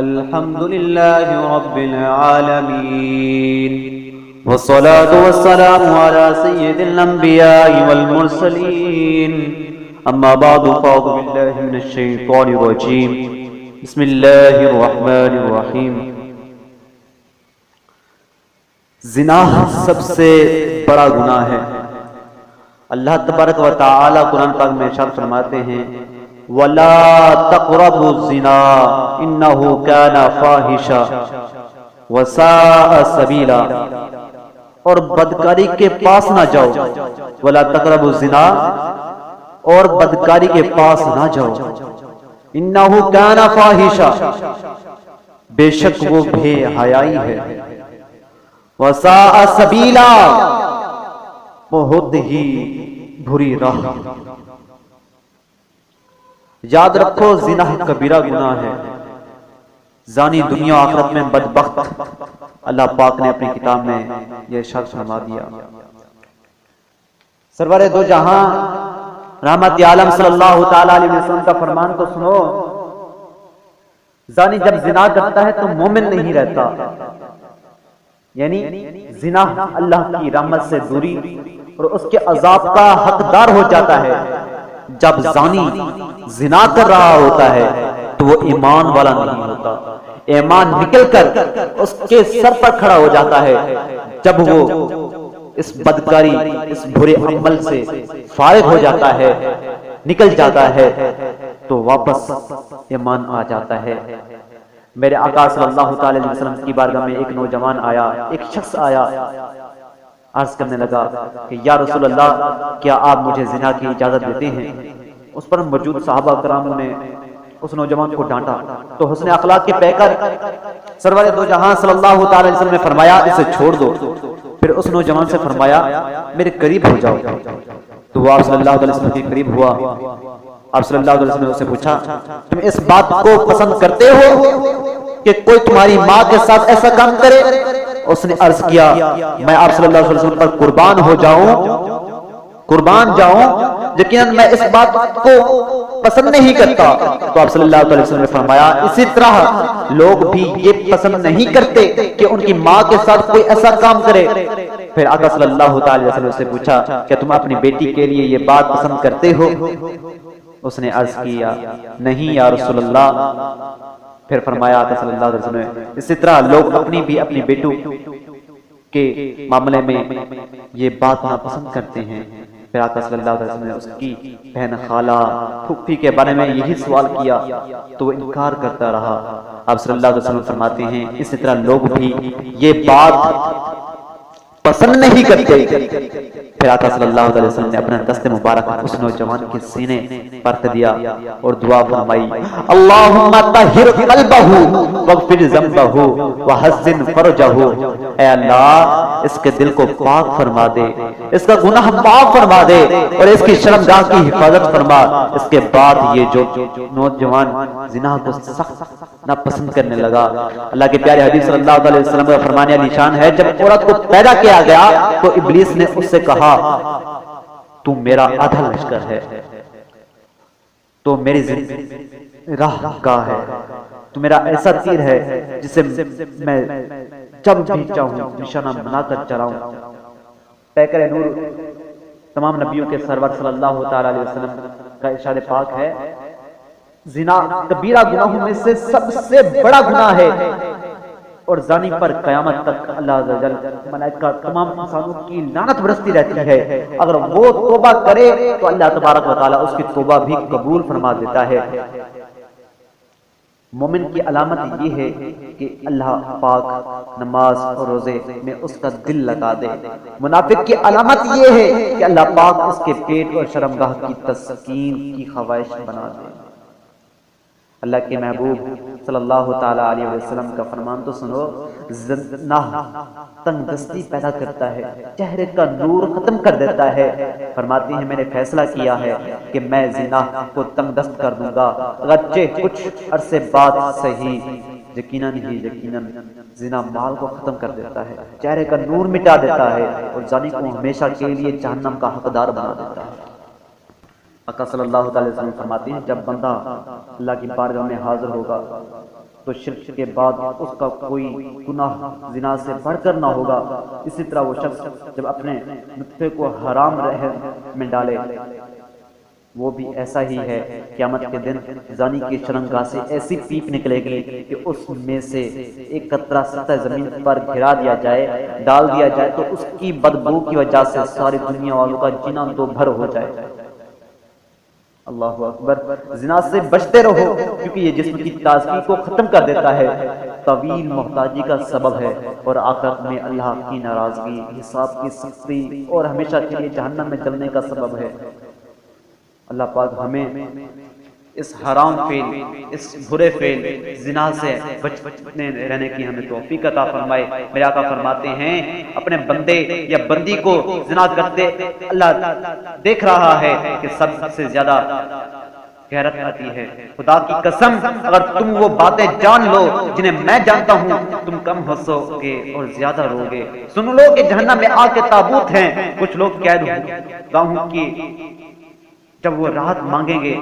الحمد لله رب العالمين والصلاة والسلام على سيد الأنبياء والمرسلين أما بعد فأعوذ بالله من الشيطان الرجيم بسم الله الرحمن الرحيم زنا سب سے بڑا گناہ ہے۔ اللہ تبارک و تعالی قرآن پاک میں ارشاد فرماتے ہیں وَلَا تَقْرَبُوا الزِّنَا إِنَّهُ كَانَ فَاحِشًا وَسَاءَ سَبِيلًا، اور بدکاری کے پاس نہ جاؤ۔ وَلَا تَقْرَبُوا الزِّنَا، اور بدکاری کے پاس نہ جاؤ۔ إِنَّهُ كَانَ فَاحِشًا، بے شک وہ بے حیائی ہے۔ وَسَاءَ سَبِيلًا، بہت ہی بری راہ۔ یاد رکھو زنا کبیرہ گناہ ہے۔ زانی دنیا و آخرت میں بدبخت۔ اللہ پاک نے اپنی کتاب میں یہ ارشاد فرما دیا۔ سرور دو جہاں رحمت عالم صلی اللہ تعالی علیہ وسلم کا فرمان تو سنو، زانی جب زنا کرتا ہے تو مومن نہیں رہتا، یعنی زنا اللہ کی رحمت سے دوری اور اس کے عذاب کا حقدار ہو جاتا ہے۔ جب زانی زنا کر رہا ہوتا ہے تو وہ ایمان والا نہیں ہوتا، ایمان نکل کر اس کے سر پر کھڑا ہو جاتا ہے۔ جب وہ اس بدکاری، اس برے عمل سے فارغ ہو جاتا ہے، نکل جاتا ہے، تو واپس ایمان آ جاتا ہے۔ میرے آقا صلی اللہ تعالی علیہ وسلم کی بارگاہ میں ایک نوجوان آیا، ایک شخص آیا، عرض کرنے لگا کہ یا رسول اللہ، کیا آپ مجھے زنا کی اجازت دیتے ہیں؟ اس پر موجود صحابہ کرام نے اس نوجوان کو ڈانٹا تو حسن اخلاق کے پیکر سرور دو جہاں صلی اللہ تعالی علیہ وسلم نے فرمایا اسے چھوڑ دو۔ پھر اس نوجوان سے فرمایا میرے قریب ہو جاؤ، تو وہ آپ صلی اللہ علیہ وسلم کے قریب ہوا۔ آپ صلی اللہ علیہ وسلم نے اسے پوچھا تم اس بات کو پسند کرتے ہو کہ کوئی تمہاری ماں کے ساتھ ایسا کام کرے؟ اس نے عرض کیا میں آپ صلی اللہ علیہ وسلم پر قربان ہو جاؤں، قربان جاؤں، یقیناً میں اس بات کو پسند نہیں کرتا۔ تو آپ صلی اللہ علیہ وسلم نے فرمایا اسی طرح لوگ بھی یہ پسند نہیں کرتے کہ ان کی ماں کے ساتھ کوئی ایسا کام کرے۔ پھر آقا صلی اللہ علیہ وسلم سے پوچھا کیا تم اپنی بیٹی کے لیے یہ بات پسند کرتے ہو؟ اس نے عرض کیا نہیں یا رسول اللہ۔ پھر فرمایا آقا صلی اللہ علیہ وسلم نے اسی طرح لوگ اپنی بھی اپنی بیٹوں کے معاملے میں یہ بات ناپسند کرتے ہیں۔ پھر آقا صلی اللہ علیہ وسلم نے اس کی بہن خالہ پھوپھی کے بارے میں یہی سوال کیا تو وہ انکار کرتا رہا۔ آپ صلی اللہ علیہ وسلم فرماتے ہیں اسی طرح لوگ بھی یہ بات پسند نہیں کرتے۔ پھر آقا صلی اللہ علیہ وسلم نے اپنا دست مبارک اس نوجوان کے سینے پر رکھ دیا اور دعا فرمائی اللہم طہر قلبہ واغفر ذنبہ وحسن فرجہ، اے اللہ اس کے دل کو پاک فرما دے، اس کا گناہ معاف فرما دے اور اس کی شرمگاہ کی حفاظت فرما۔ اس کے بعد یہ جو نوجوان زنا کو سخت ناپسند کرنے لگا، اللہ کے پیارے حبیب صلی اللہ علیہ وسلم کا فرمان علی شان ہے جب عورت کو پیدا کیا گیا تو ابلیس نے اس سے کہا تو میرا آدھا لشکر ہے، تو میری راہ گاہ ہے، تو میرا ایسا تیر ہے جسے میں جب بھی چاہوں نشانہ بنا کر چلاؤں۔ پیکر نور تمام نبیوں کے سرور صلی اللہ تعالی علیہ وسلم کا ارشاد پاک ہے زنا کبیرہ گناہوں میں سے سب سے بڑا گناہ ہے اور زانی پر قیامت تک اللہ عز و جل ملائکہ تمام انسانوں کی لعنت برستی رہتی ہے۔ اگر وہ توبہ کرے تو اللہ تبارک و تعالی اس کی توبہ بھی قبول فرما دیتا ہے۔ مومن کی علامت یہ ہے کہ اللہ پاک نماز اور روزے میں اس کا دل لگا دے۔ منافق کی علامت یہ ہے کہ اللہ پاک اس کے پیٹ اور شرمگاہ کی تسکین کی خواہش بنا دے۔ اللہ کے محبوب صلی اللہ تعالی علیہ وسلم کا فرمان تو سنو زنا تنگ دستی پیدا کرتا ہے، چہرے کا نور ختم کر دیتا ہے۔ فرماتی ہیں میں نے فیصلہ کیا ہے کہ میں زنا کو تنگ دست کر دوں گا، اگرچہ کچھ عرصے بعد صحیح، یقیناً زنا مال کو ختم کر دیتا ہے، چہرے کا نور مٹا دیتا ہے اور زانی کو ہمیشہ کے لیے جہنم کا حقدار بنا دیتا ہے۔ آقا صلی اللہ تعالی وسلم فرماتے ہیں جب بندہ اللہ کی بارگاہ میں حاضر ہوگا تو شرک کے بعد اس کا کوئی گناہ زنا سے بڑھ کر نہ ہوگا. اسی طرح وہ شخص جب اپنے نطفے کو حرام رحم میں ڈالے وہ بھی ایسا ہی ہے. قیامت کے دن زانی کی شرمگاہ سے ایسی پیپ نکلے گی کہ اس میں سے ایک قطرہ سطح زمین پر گرا دیا جائے, ڈال دیا جائے تو اس کی بدبو کی وجہ سے ساری دنیا والوں کا جینا دو بھر ہو جائے. اللہ اکبر. زنا سے بچتے رہو کیونکہ یہ جسم کی تازگی کو ختم کر دیتا ہے, طویل محتاجی کا سبب ہے اور آخرت میں اللہ کی ناراضگی, حساب کی سختی اور ہمیشہ کے لیے جہنم میں جلنے کا سبب ہے. اللہ پاک ہمیں اس حرام فعل, اس برے فعل زنا سے بچنے رہنے کی ہمیں توفیق عطا فرمائے. میرے آقا فرماتے ہیں اپنے بندے یا بندی کو زنا کرتے اللہ دیکھ رہا ہے کہ سب سے زیادہ غیرت آتی ہے. خدا کی قسم اگر تم وہ باتیں جان لو جنہیں میں جانتا ہوں تم کم ہنسو گے اور زیادہ رو گے. سن لو کہ جہنم میں آگ کے تابوت ہیں, کچھ لوگ قید گاہوں کی جب وہ راحت مانگیں گے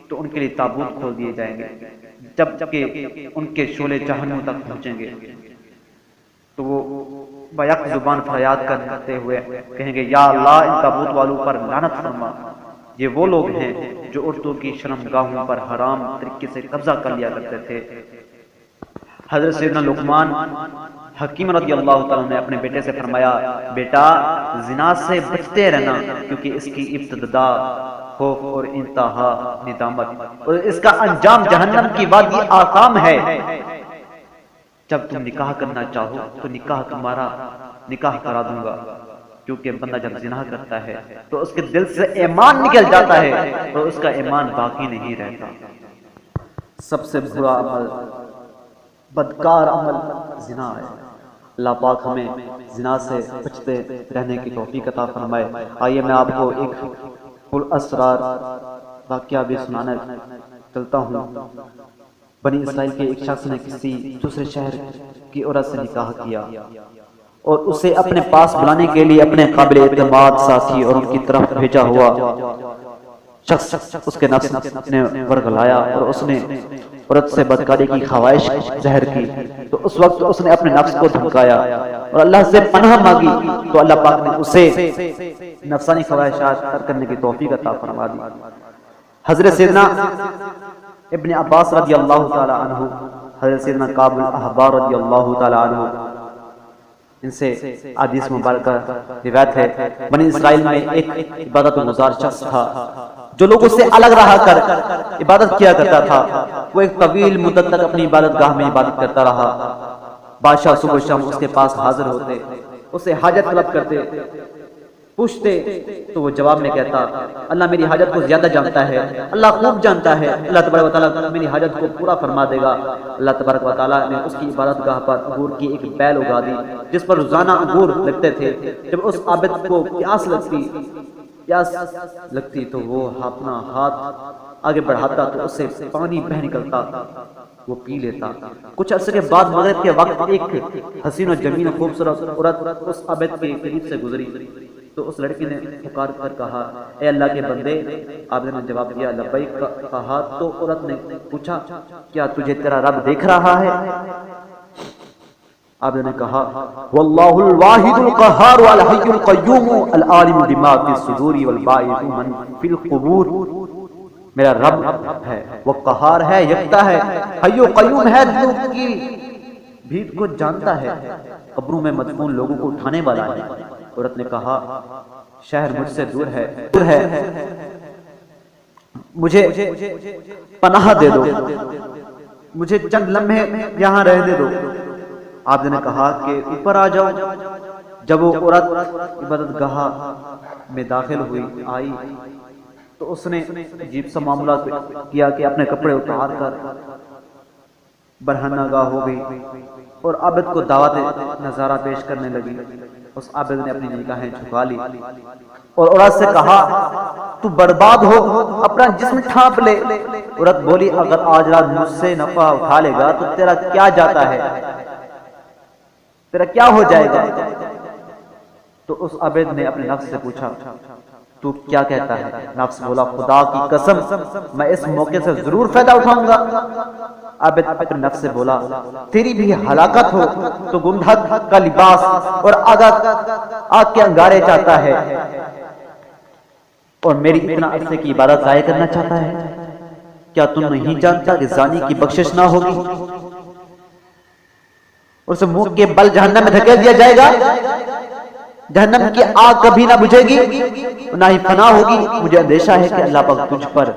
تو ان کے لیے تابوت کھول دیے جائیں گے, جب کہ ان کے شعلے جہنم تک پہنچیں گے تو وہ بیک زبان فریاد کرتے ہوئے کہیں گے یا اللہ ان تابوت والوں پر لعنت فرما. یہ وہ لوگ ہیں جو عورتوں کی شرمگاہوں پر حرام طریقے سے قبضہ کر لیا کرتے تھے. حضرت سیدنا لقمان حکیم رضی اللہ تعالیٰ نے اپنے بیٹے سے فرمایا بیٹا زنا سے بچتے رہنا کیونکہ اس کی ابتدا خوف اور انتہا ندامت اور اس کا انجام جہنم کی وادی آثام ہے. جب تم نکاح کرنا چاہو تو تمہارا نکاح کرا دوں گا, کیونکہ بندہ جب زنا کرتا ہے تو اس کے دل سے ایمان نکل جاتا ہے اور اس کا ایمان باقی نہیں رہتا. سب سے برا عمل, بدکار عمل زنا ہے. اللہ پاک ہمیں زنا سے بچتے رہنے کی توفیق عطا فرمائے. آئیے میں آپ کو ایک پراسرار واقعہ بھی سنانا چلتا ہوں. بنی اسرائیل کے ایک شخص نے کسی دوسرے شہر کی عورت سے نکاح کیا اور اسے اپنے پاس بلانے کے لیے اپنے قابل اعتماد ساتھی اور ان کی طرف بھیجا ہوا شخص اس کے نفس نے ورگلایا اور اس نے عورت سے بدکاری کی خواہش ظاہر کی. تو اس وقت اس نے اپنے نفس کو دھمکایا اور اللہ سے پناہ مانگی تو اللہ پاک نے اسے نفسانی خواہشات ترک کرنے کی توفیق عطا فرما دی. حضرت سیدنا ابن عباس رضی اللہ تعالی عنہ, حضرت سیدنا کعب الاحبار رضی اللہ تعالی عنہ, ان سے حدیث مبارکہ روایت ہے بنی اسرائیل میں ایک عبادت گزار شخص تھا جو لوگوں سے الگ رہا کر عبادت کیا کرتا تھا. وہ ایک طویل مدت تک اپنی عبادت گاہ میں عبادت کرتا رہا. بادشاہ صبح شام اس کے پاس حاضر ہوتے, اسے حاجت طلب کرتے, پوچھتے تو وہ جواب میں کہتا اللہ میری حاجت کو زیادہ جانتا ہے, اللہ خوب جانتا ہے, اللہ تبارک و تعالیٰ میری حاجت کو پورا فرما دے گا. اللہ تبارک و تعالیٰ نے اس کی عبادت گاہ پر انگور کی ایک بیل اگا دی جس پر روزانہ انگور لگتے تھے. جب اس عابد کو پیاس لگتی تو وہ اپنا ہاتھ آگے بڑھاتا تو اس سے پانی بہہ نکلتا, وہ پی لیتا. کچھ عرصے کے بعد مغرب کے وقت ایک حسین و جمیل خوبصورت عورت اس عابد کے قریب سے گزری تو اس لڑکی نے پکار کر کہا اے اللہ کے بندے. عابد نے جواب دیا لبیک کہا تو عورت نے پوچھا کیا تجھے تیرا رب دیکھ رہا ہے؟ عابد نے کہا واللہ الواحد القہار الحی القیوم العالم بما فی الصدور والباعث من فی القبور. میرا رب ہے, وہ قہار ہے, یکتا ہے, حی و قیوم ہے, دلوں کی بھیت کو جانتا ہے, قبروں میں مدفون لوگوں کو اٹھانے والا ہے. عورت نے کہا شہر مجھ سے دور ہے, مجھے پناہ دے دو, مجھے چند لمحے یہاں رہنے دو. آپ نے کہا کہ اوپر آ جاؤ. جب وہ عورت عبادت گاہ میں داخل آئی تو اس نے عجیب سا معاملہ کیا کہ اپنے کپڑے اتار کر برہنہ گاہ ہو گئی اور عابد کو دعوت نظارہ پیش کرنے لگی. اس عابد نے اپنی نگاہیں جھکا لی اور عورت سے کہا تو برباد ہو, اپنا جسم ٹھانپ لے. عورت بولی اگر آج رات مجھ سے نفع اٹھا لے گا تو تیرا کیا جاتا ہے, تیرا کیا ہو جائے گا؟ تو اس عابد نے اپنے نفس سے پوچھا تو کیا کہتا ہے؟ نفس بولا خدا کی قسم میں اس موقع سے ضرور فائدہ اٹھاؤں گا۔ عابد اپنے نفس سے بولا تیری بھی ہلاکت ہو، تو گندھک کا لباس اور آگ کے انگارے چاہتا ہے اور میری اتنا عرصے کی عبادت ضائع کرنا چاہتا ہے۔ کیا تم نہیں جانتا کہ زانی کی بخشش نہ ہوگی؟ اسے منہ کے بل جہنم میں دھکیل دیا جائے گا، جہنم کی آگ کبھی نہ بجھے گی نہ ہی فنا ہوگی۔ مجھے اندیشہ ہے کہ اللہ پاک تجھ پر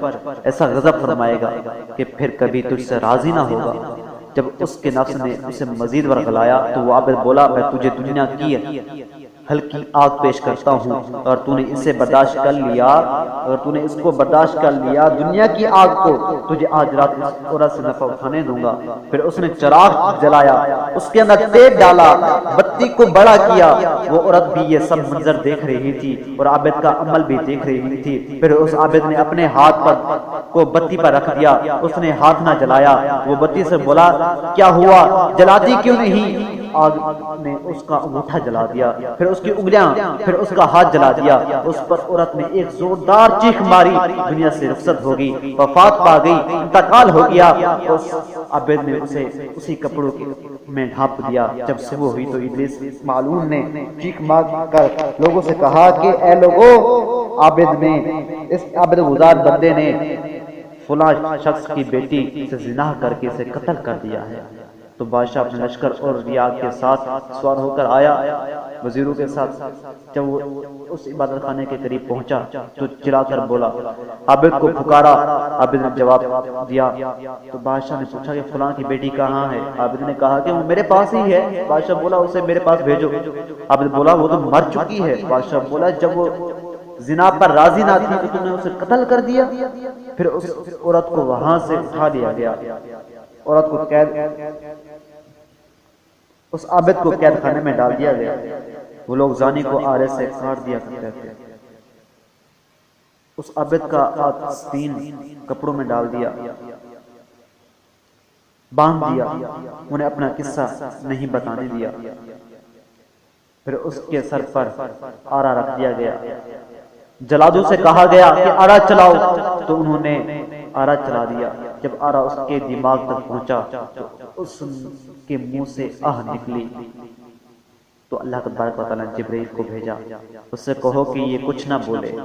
ایسا غضب فرمائے گا کہ پھر کبھی تجھ سے راضی نہ ہوگا۔ جب اس کے نفس نے اسے مزید ورغلایا تو وہ عابد بولا میں تجھے دنیا کی ہلکی آگ پیش کرتا ہوں، اور تو نے اسے برداشت کر لیا، اگر تو نے اس کو برداشت کر لیا دنیا کی آگ کو، تجھے آج رات اس عورت سے نفع اٹھانے دوں گا۔ پھر اس نے چراغ جلایا، اس کے اندر تیل ڈالا، بتی کو بڑا کیا۔ وہ عورت بھی یہ سب منظر دیکھ رہی تھی اور عابد کا عمل بھی دیکھ رہی تھی۔ پھر اس عابد نے اپنے ہاتھ کو بتی پر رکھ دیا، اس نے ہاتھ نہ جلایا۔ وہ بتی سے بولا کیا ہوا، جلاتی کیوں نہیں؟ آگ نے اس کا انگوٹھا جلا دیا، پھر اس کی انگلیاں، پھر اس کا ہاتھ جلا دیا۔ اس پر عورت نے ایک زوردار چیخ ماری، دنیا سے رخصت ہو گئی، وفات پا گئی، انتقال ہو گیا۔ اس عابد نے اسے اسی کپڑوں میں ڈھانپ دیا۔ جب صبح ہوئی تو ابلیس معلوم نے چیخ مار کر لوگوں سے کہا کہ اے لوگوں، اس عابد گزار بندے نے فلاں شخص کی بیٹی سے زنا کر کے اسے قتل کر دیا ہے۔ تو بادشاہ اپنے لشکر اور ریاض کے ساتھ سوار ہو کر آیا، وزیروں کے ساتھ۔ جب وہ اس عبادت خانے کے قریب پہنچا تو چلا کر بولا، عابد کو پکارا۔ عابد نے جواب دیا تو بادشاہ نے پوچھا کہ فلاں کی بیٹی کہاں ہے؟ عابد نے کہا کہ وہ میرے پاس ہی ہے۔ بادشاہ بولا اسے میرے پاس بھیجو۔ عابد بولا وہ تو مر چکی ہے۔ بادشاہ بولا جب وہ زنا پر راضی نہ تھی تو تم نے اسے قتل کر دیا۔ پھر اس عورت کو وہاں سے اٹھا لیا گیا، عورت کو اس عابد کو قید خانے میں ڈال دیا گیا۔ وہ لوگ زانی کو آرے سے کاٹ دیا کرتے تھے۔ اس عابد کا آستین کپڑوں میں ڈال دیا، باندھ دیا، انہیں اپنا قصہ نہیں بتانے دیا۔ پھر اس کے سر پر آرا رکھ دیا گیا۔ جلادوں سے کہا گیا کہ آرا چلاؤ، تو انہوں نے آرا چلا دیا۔ جب آرا اس کے دماغ تک پہنچا تو اس کے منہ سے آہ نکلی۔ تو اللہ تبارک و تعالیٰ نے جبرائیل کو بھیجا، اس سے کہو کہ یہ کچھ نہ بولے،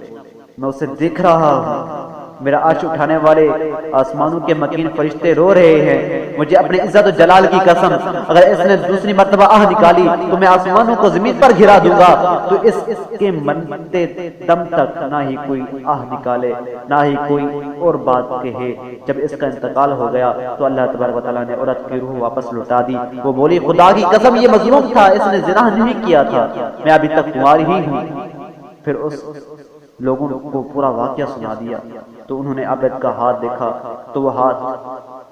میں اسے دیکھ رہا ہوں۔ میرا عرش اٹھانے والے آسمانوں کے مکین فرشتے رو رہے ہیں، مجھے اپنے عزت و جلال کی قسم اگر اس نے دوسری مرتبہ آہ نکالی تو میں آسمانوں کو زمین پر گرا دوں گا۔ تو اس کے مرتے دم تک نہ ہی کوئی آہ نکالے، نہ ہی کوئی اور بات کہے۔ جب اس کا انتقال ہو گیا تو اللہ تبارک و تعالیٰ نے عورت کی روح واپس لوٹا دی۔ وہ بولی خدا کی قسم یہ مظلوم تھا، اس نے زنا نہیں کیا تھا، میں ابھی تک کماری ہی ہوں۔ پھر اس لوگوں کو پورا واقعہ سنا دیا۔ تو انہوں نے عابد کا ہاتھ دیکھا تو وہ ہاتھ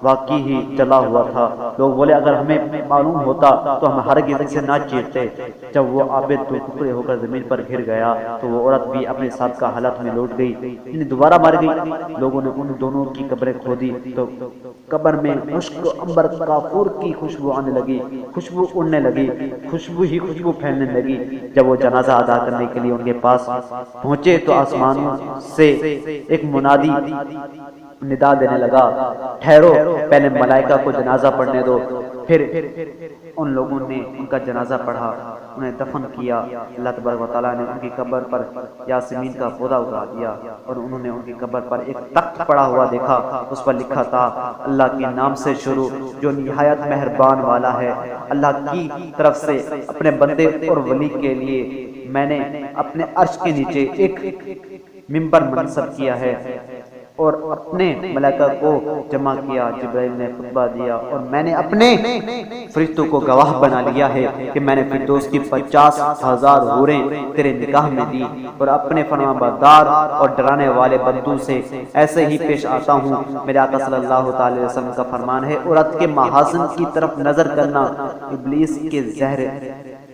واقعی ہی جلا ہوا تھا۔ لوگ بولے اگر ہمیں معلوم ہوتا تو ہم ہرگز اسے نہ چیرتے۔ جب وہ عابد دو ٹکڑے ہو کر زمین پر گر گیا تو وہ عورت بھی اپنے سابقہ حالت میں لوٹ گئی، یعنی دوبارہ مر گئی۔ لوگوں نے ان دونوں کی قبریں کھودی تو قبر میں مشک عنبر کافور کی خوشبو آنے لگی، خوشبو اڑنے لگی، خوشبو ہی خوشبو پھیلنے لگی۔ جب وہ جنازہ ادا کرنے کے لیے ان کے پاس پہنچے تو آسمانوں سے ایک منادی ندا دینے لگا، ٹھہرو، پہلے ملائکہ کو جنازہ پڑھنے دو۔ پھر ان لوگوں نے ان کا جنازہ پڑھا، انہیں دفن کیا۔ اللہ تبارک و تعالیٰ نے ان کی قبر پر یاسمین کا پودا اگا دیا، اور انہوں نے ان کی قبر پر ایک تخت پڑا ہوا دیکھا، اس پر لکھا تھا اللہ کے نام سے شروع جو نہایت مہربان والا ہے۔ اللہ کی طرف سے اپنے بندے اور ولی کے لیے میں نے اپنے عرش کے نیچے ایک ممبر منصب کیا ہے اور اپنے ملائکہ کو جمع کیا۔ جبرائیل نے خطبہ دیا اور میں نے اپنے فرشتوں کو گواہ بنا لیا ہے کہ میں نے فردوس کی 50,000 حوریں تیرے نکاح میں دی، اور اپنے فرما بردار اور ڈرانے والے بندوں سے ایسے ہی پیش آتا ہوں۔ میرے آقا صلی اللہ تعالی علیہ وسلم کا فرمان ہے عورت کے محاسن کی طرف نظر کرنا ابلیس کے زہر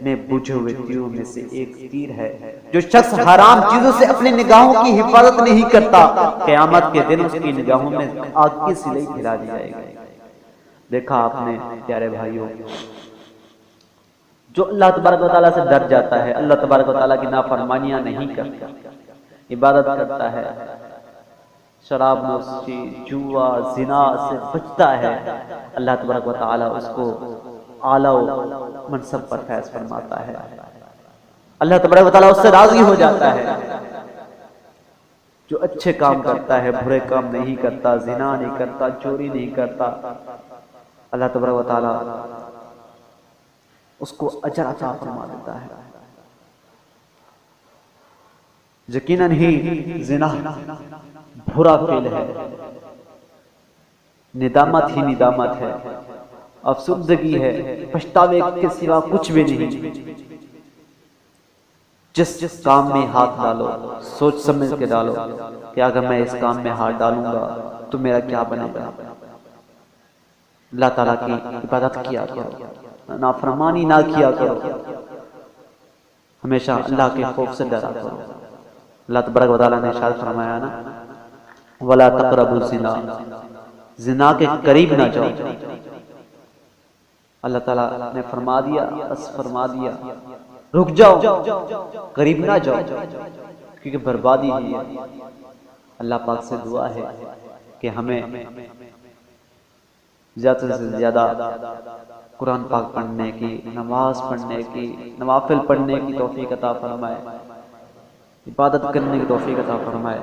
میں بجھے ہوئے تیروں میں سے ایک تیر ہے۔ جو شخص حرام چیزوں سے اپنی نگاہوں کی حفاظت نہیں کرتا، قیامت کے دن اس کی نگاہوں میں آگ کی سلائی پھیلا دی جائے گی۔ دیکھا آپ نے پیارے بھائیوں، جو اللہ تبارک و تعالیٰ سے ڈر جاتا ہے، اللہ تبارک و تعالیٰ کی نافرمانیاں نہیں کرتا، عبادت کرتا ہے، شراب نوشی، جوا، زنا سے بچتا ہے، اللہ تبارک و تعالیٰ اس کو اعلیٰ منصب پر فیض فرماتا ہے، اللہ تبارک و تعالیٰ اس سے راضی ہو جاتا ہے۔ جو اچھے کام کرتا ہے، برے کام نہیں کرتا، زنا نہیں کرتا، چوری نہیں کرتا، اللہ تبارک و تعالیٰ اس کو اجر عطا فرما دیتا ہے۔ یقیناً ہی زنا برا فعل ہے، ندامت ہی ندامت ہے، افسردگی ہے، پچھتاوے کے سوا کچھ بھی نہیں۔ جس کام میں ہاتھ ڈالو سوچ سمجھ کے ڈالو کہ اگر میں اس کام میں ہاتھ ڈالوں گا تو میرا کیا بنے گا۔ اللہ تعالیٰ کی عبادت کیا کرو، نافرمانی نہ کیا کرو، ہمیشہ اللہ کے خوف سے ڈرا کرو۔ اللہ تبارک و تعالیٰ نے ارشاد فرمایا نا، وَلَا تَقْرَبُوا الزِّنَا، زنا کے قریب نہ جاؤ۔ اللہ تعالیٰ نے فرما دیا، بس فرما دیا، رک جاؤ، قریب نہ جاؤ، کیونکہ بربادی ہی ہے۔ اللہ پاک سے دعا ہے کہ ہمیں زیادہ سے زیادہ قرآن پاک پڑھنے کی، نماز پڑھنے کی، نوافل پڑھنے کی توفیق عطا فرمائے، عبادت کرنے کی توفیق عطا فرمائے۔